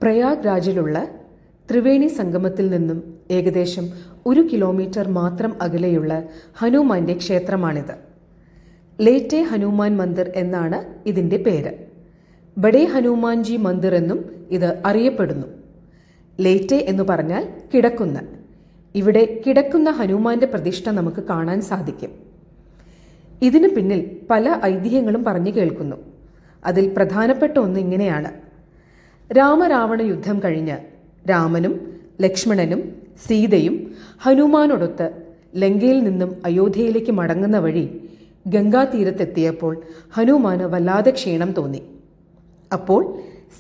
പ്രയാഗ്രാജിലുള്ള ത്രിവേണി സംഗമത്തിൽ നിന്നും ഏകദേശം 1 കിലോമീറ്റർ മാത്രം അകലെയുള്ള ഹനുമാന്റെ ക്ഷേത്രമാണിത്. ലേറ്റെ ഹനുമാൻ മന്ദിർ എന്നാണ് ഇതിൻ്റെ പേര്. ബഡേ ഹനുമാൻജി മന്ദിർ എന്നും ഇത് അറിയപ്പെടുന്നു. ലേറ്റെ എന്ന് പറഞ്ഞാൽ കിടക്കുന്ന. ഇവിടെ കിടക്കുന്ന ഹനുമാന്റെ പ്രതിഷ്ഠ നമുക്ക് കാണാൻ സാധിക്കും. ഇതിനു പിന്നിൽ പല ഐതിഹ്യങ്ങളും പറഞ്ഞു കേൾക്കുന്നു. അതിൽ പ്രധാനപ്പെട്ട ഒന്ന് ഇങ്ങനെയാണ്. രാമരാവണ യുദ്ധം കഴിഞ്ഞ് രാമനും ലക്ഷ്മണനും സീതയും ഹനുമാനോടൊത്ത് ലങ്കയിൽ നിന്നും അയോധ്യയിലേക്ക് മടങ്ങുന്ന വഴി ഗംഗാതീരത്തെത്തിയപ്പോൾ ഹനുമാന് വല്ലാതെ ക്ഷീണം തോന്നി. അപ്പോൾ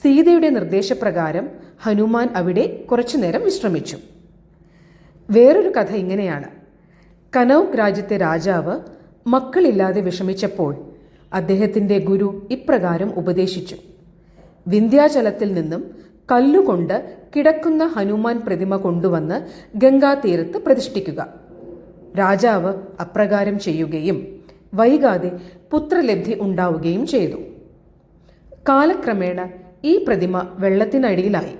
സീതയുടെ നിർദ്ദേശപ്രകാരം ഹനുമാൻ അവിടെ കുറച്ചുനേരം വിശ്രമിച്ചു. വേറൊരു കഥ ഇങ്ങനെയാണ്. കനൗഗ് രാജ്യത്തെ രാജാവ് മക്കളില്ലാതെ വിഷമിച്ചപ്പോൾ അദ്ദേഹത്തിൻ്റെ ഗുരു ഇപ്രകാരം ഉപദേശിച്ചു: വിന്ധ്യാചലത്തിൽ നിന്നും കല്ലുകൊണ്ട് കിടക്കുന്ന ഹനുമാൻ പ്രതിമ കൊണ്ടുവന്ന് ഗംഗാതീരത്ത് പ്രതിഷ്ഠിക്കുക. രാജാവ് അപ്രകാരം ചെയ്യുകയും വൈകാതെ പുത്രലബ്ധി ഉണ്ടാവുകയും ചെയ്തു. കാലക്രമേണ ഈ പ്രതിമ വെള്ളത്തിനടിയിലായി.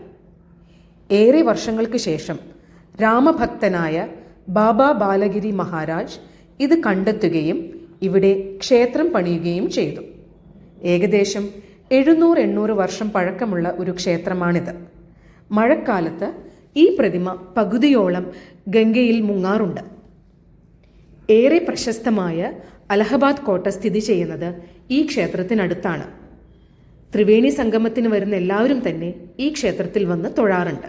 ഏറെ വർഷങ്ങൾക്ക് ശേഷം രാമഭക്തനായ ബാബ ബാലഗിരി മഹാരാജ് ഇത് കണ്ടെത്തുകയും ഇവിടെ ക്ഷേത്രം പണിയുകയും ചെയ്തു. ഏകദേശം 700-800 വർഷം പഴക്കമുള്ള ഒരു ക്ഷേത്രമാണിത്. മഴക്കാലത്ത് ഈ പ്രതിമ പകുതിയോളം ഗംഗയിൽ മുങ്ങാറുണ്ട്. ഏറെ പ്രശസ്തമായ അലഹബാദ് കോട്ട സ്ഥിതി ചെയ്യുന്നത് ഈ ക്ഷേത്രത്തിനടുത്താണ്. ത്രിവേണി സംഗമത്തിന് വരുന്ന എല്ലാവരും തന്നെ ഈ ക്ഷേത്രത്തിൽ വന്ന് തൊഴാറുണ്ട്.